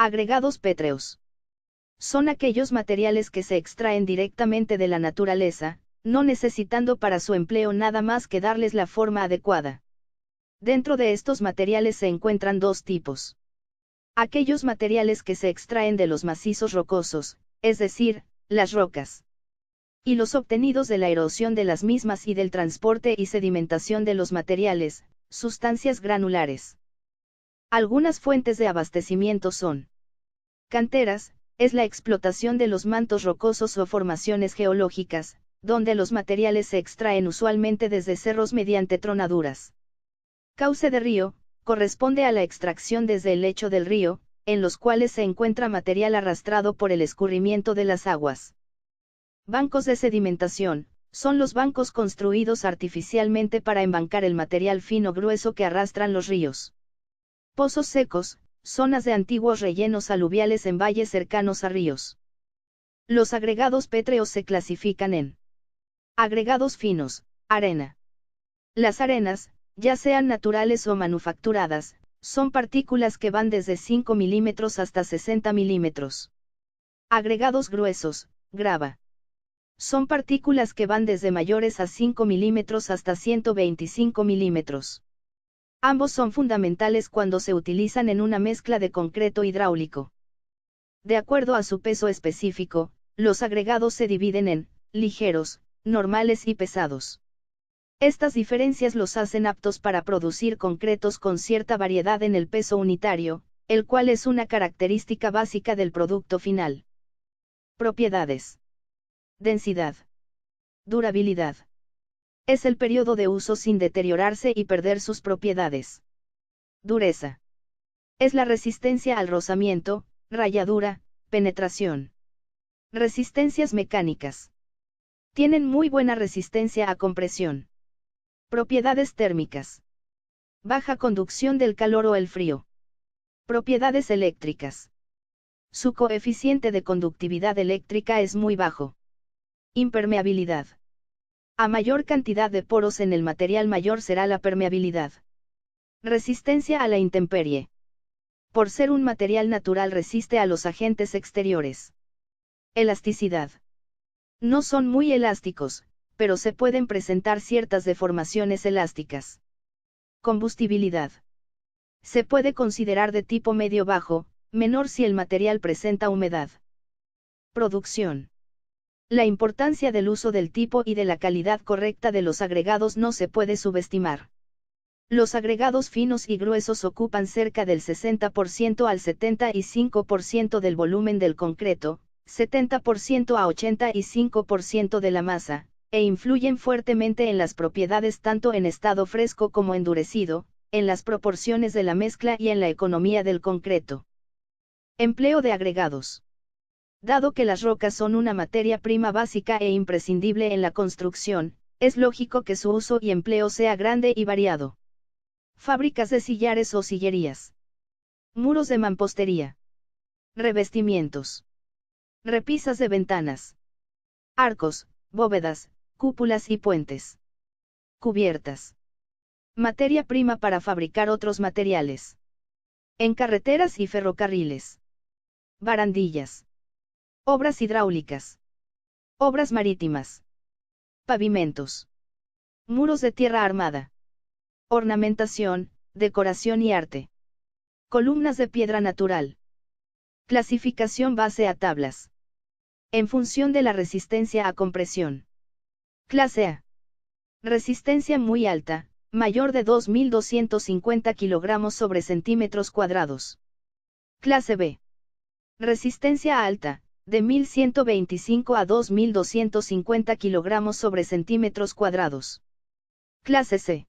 Agregados pétreos. Son aquellos materiales que se extraen directamente de la naturaleza, no necesitando para su empleo nada más que darles la forma adecuada. Dentro de estos materiales se encuentran dos tipos. Aquellos materiales que se extraen de los macizos rocosos, es decir, las rocas. Y los obtenidos de la erosión de las mismas y del transporte y sedimentación de los materiales, sustancias granulares. Algunas fuentes de abastecimiento son canteras, es la explotación de los mantos rocosos o formaciones geológicas, donde los materiales se extraen usualmente desde cerros mediante tronaduras. Cauce de río, corresponde a la extracción desde el lecho del río, en los cuales se encuentra material arrastrado por el escurrimiento de las aguas. Bancos de sedimentación, son los bancos construidos artificialmente para embancar el material fino grueso que arrastran los ríos. Pozos secos, zonas de antiguos rellenos aluviales en valles cercanos a ríos. Los agregados pétreos se clasifican en agregados finos, arena. Las arenas, ya sean naturales o manufacturadas, son partículas que van desde 5 milímetros hasta 60 milímetros. Agregados gruesos, grava. Son partículas que van desde mayores a 5 milímetros hasta 125 milímetros. Ambos son fundamentales cuando se utilizan en una mezcla de concreto hidráulico. De acuerdo a su peso específico, los agregados se dividen en ligeros, normales y pesados. Estas diferencias los hacen aptos para producir concretos con cierta variedad en el peso unitario, el cual es una característica básica del producto final. Propiedades. Densidad. Durabilidad. Es el periodo de uso sin deteriorarse y perder sus propiedades. Dureza. Es la resistencia al rozamiento, rayadura, penetración. Resistencias mecánicas. Tienen muy buena resistencia a compresión. Propiedades térmicas. Baja conducción del calor o el frío. Propiedades eléctricas. Su coeficiente de conductividad eléctrica es muy bajo. Impermeabilidad. A mayor cantidad de poros en el material, mayor será la permeabilidad. Resistencia a la intemperie. Por ser un material natural, resiste a los agentes exteriores. Elasticidad. No son muy elásticos, pero se pueden presentar ciertas deformaciones elásticas. Combustibilidad. Se puede considerar de tipo medio-bajo, menor si el material presenta humedad. Producción. La importancia del uso del tipo y de la calidad correcta de los agregados no se puede subestimar. Los agregados finos y gruesos ocupan cerca del 60% al 75% del volumen del concreto, 70% a 85% de la masa, e influyen fuertemente en las propiedades tanto en estado fresco como endurecido, en las proporciones de la mezcla y en la economía del concreto. Empleo de agregados. Dado que las rocas son una materia prima básica e imprescindible en la construcción, es lógico que su uso y empleo sea grande y variado. Fábricas de sillares o sillerías. Muros de mampostería. Revestimientos. Repisas de ventanas. Arcos, bóvedas, cúpulas y puentes. Cubiertas. Materia prima para fabricar otros materiales. En carreteras y ferrocarriles. Barandillas. Obras hidráulicas. Obras marítimas. Pavimentos. Muros de tierra armada. Ornamentación, decoración y arte. Columnas de piedra natural. Clasificación base a tablas. En función de la resistencia a compresión. Clase A. Resistencia muy alta, mayor de 2.250 kg sobre centímetros cuadrados. Clase B. Resistencia alta, de 1.125 a 2.250 kg sobre centímetros cuadrados. Clase C.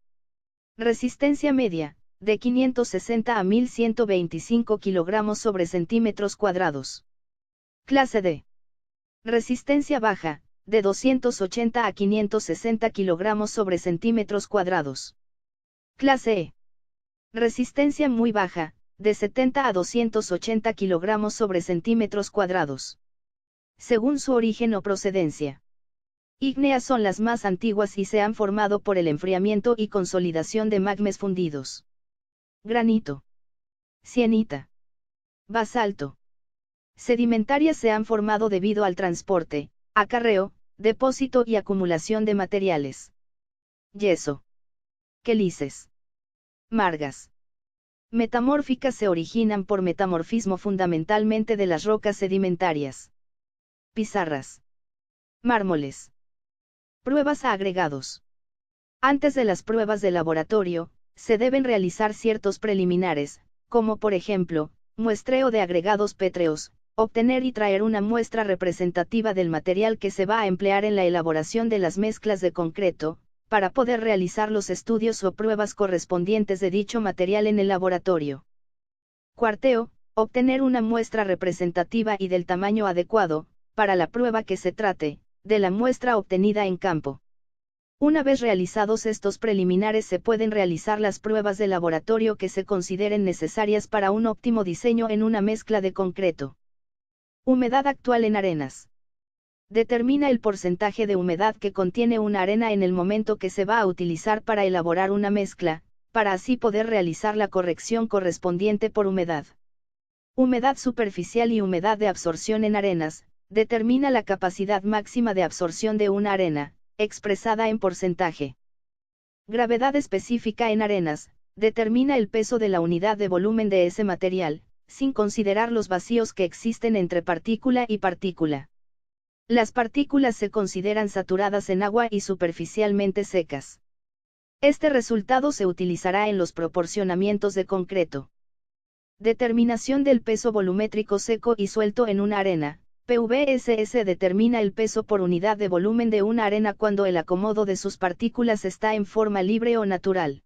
Resistencia media, de 560 a 1.125 kg sobre centímetros cuadrados. Clase D. Resistencia baja, de 280 a 560 kg sobre centímetros cuadrados. Clase E. Resistencia muy baja, de 70 a 280 kg sobre centímetros cuadrados. Según su origen o procedencia. Ígneas son las más antiguas y se han formado por el enfriamiento y consolidación de magmes fundidos. Granito. Sienita. Basalto. Sedimentarias se han formado debido al transporte, acarreo, depósito y acumulación de materiales. Yeso. Quelices. Margas. Metamórficas se originan por metamorfismo fundamentalmente de las rocas sedimentarias. Pizarras. Mármoles. Pruebas a agregados. Antes de las pruebas de laboratorio, se deben realizar ciertos preliminares, como por ejemplo, muestreo de agregados pétreos, obtener y traer una muestra representativa del material que se va a emplear en la elaboración de las mezclas de concreto, para poder realizar los estudios o pruebas correspondientes de dicho material en el laboratorio. Cuarteo, obtener una muestra representativa y del tamaño adecuado, para la prueba que se trate, de la muestra obtenida en campo. Una vez realizados estos preliminares se pueden realizar las pruebas de laboratorio que se consideren necesarias para un óptimo diseño en una mezcla de concreto. Humedad actual en arenas. Determina el porcentaje de humedad que contiene una arena en el momento que se va a utilizar para elaborar una mezcla, para así poder realizar la corrección correspondiente por humedad. Humedad superficial y humedad de absorción en arenas. Determina la capacidad máxima de absorción de una arena, expresada en porcentaje. Gravedad específica en arenas. Determina el peso de la unidad de volumen de ese material, sin considerar los vacíos que existen entre partícula y partícula. Las partículas se consideran saturadas en agua y superficialmente secas. Este resultado se utilizará en los proporcionamientos de concreto. Determinación del peso volumétrico seco y suelto en una arena. PVSS determina el peso por unidad de volumen de una arena cuando el acomodo de sus partículas está en forma libre o natural.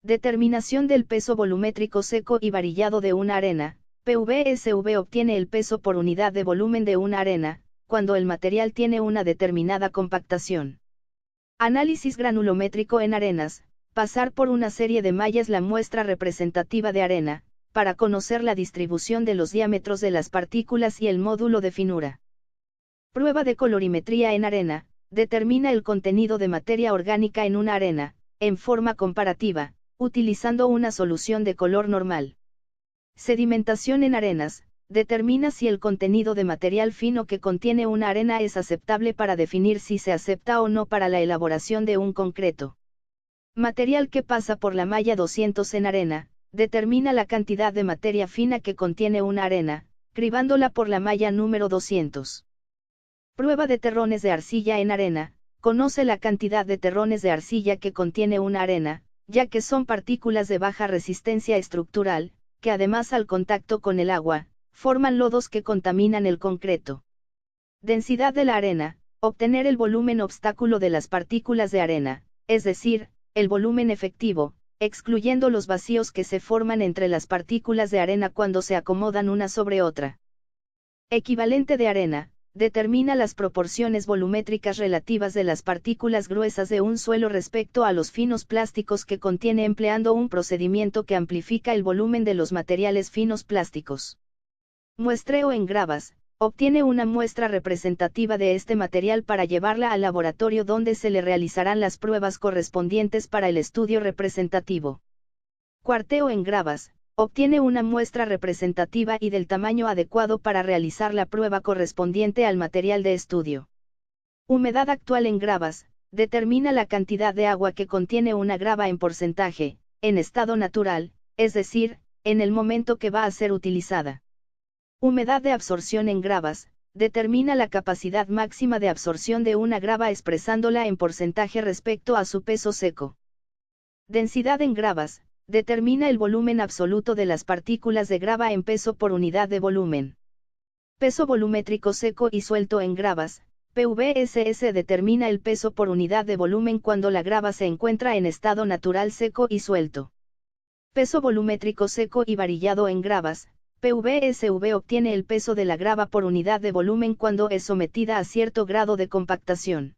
Determinación del peso volumétrico seco y varillado de una arena. PVSV obtiene el peso por unidad de volumen de una arena, cuando el material tiene una determinada compactación. Análisis granulométrico en arenas. Pasar por una serie de mallas la muestra representativa de arena, para conocer la distribución de los diámetros de las partículas y el módulo de finura. Prueba de colorimetría en arena. Determina el contenido de materia orgánica en una arena, en forma comparativa, utilizando una solución de color normal. Sedimentación en arenas. Determina si el contenido de material fino que contiene una arena es aceptable para definir si se acepta o no para la elaboración de un concreto. Material que pasa por la malla 200 en arena. Determina la cantidad de materia fina que contiene una arena, cribándola por la malla número 200. Prueba de terrones de arcilla en arena. Conoce la cantidad de terrones de arcilla que contiene una arena, ya que son partículas de baja resistencia estructural, que además al contacto con el agua, forman lodos que contaminan el concreto. Densidad de la arena. Obtener el volumen obstáculo de las partículas de arena, es decir, el volumen efectivo, excluyendo los vacíos que se forman entre las partículas de arena cuando se acomodan una sobre otra. Equivalente de arena. Determina las proporciones volumétricas relativas de las partículas gruesas de un suelo respecto a los finos plásticos que contiene empleando un procedimiento que amplifica el volumen de los materiales finos plásticos. Muestreo en gravas. Obtiene una muestra representativa de este material para llevarla al laboratorio donde se le realizarán las pruebas correspondientes para el estudio representativo. Cuarteo en gravas. Obtiene una muestra representativa y del tamaño adecuado para realizar la prueba correspondiente al material de estudio. Humedad actual en gravas. Determina la cantidad de agua que contiene una grava en porcentaje, en estado natural, es decir, en el momento que va a ser utilizada. Humedad de absorción en gravas. Determina la capacidad máxima de absorción de una grava expresándola en porcentaje respecto a su peso seco. Densidad en gravas. Determina el volumen absoluto de las partículas de grava en peso por unidad de volumen. Peso volumétrico seco y suelto en gravas. PVSS determina el peso por unidad de volumen cuando la grava se encuentra en estado natural seco y suelto. Peso volumétrico seco y varillado en gravas. PVSV obtiene el peso de la grava por unidad de volumen cuando es sometida a cierto grado de compactación.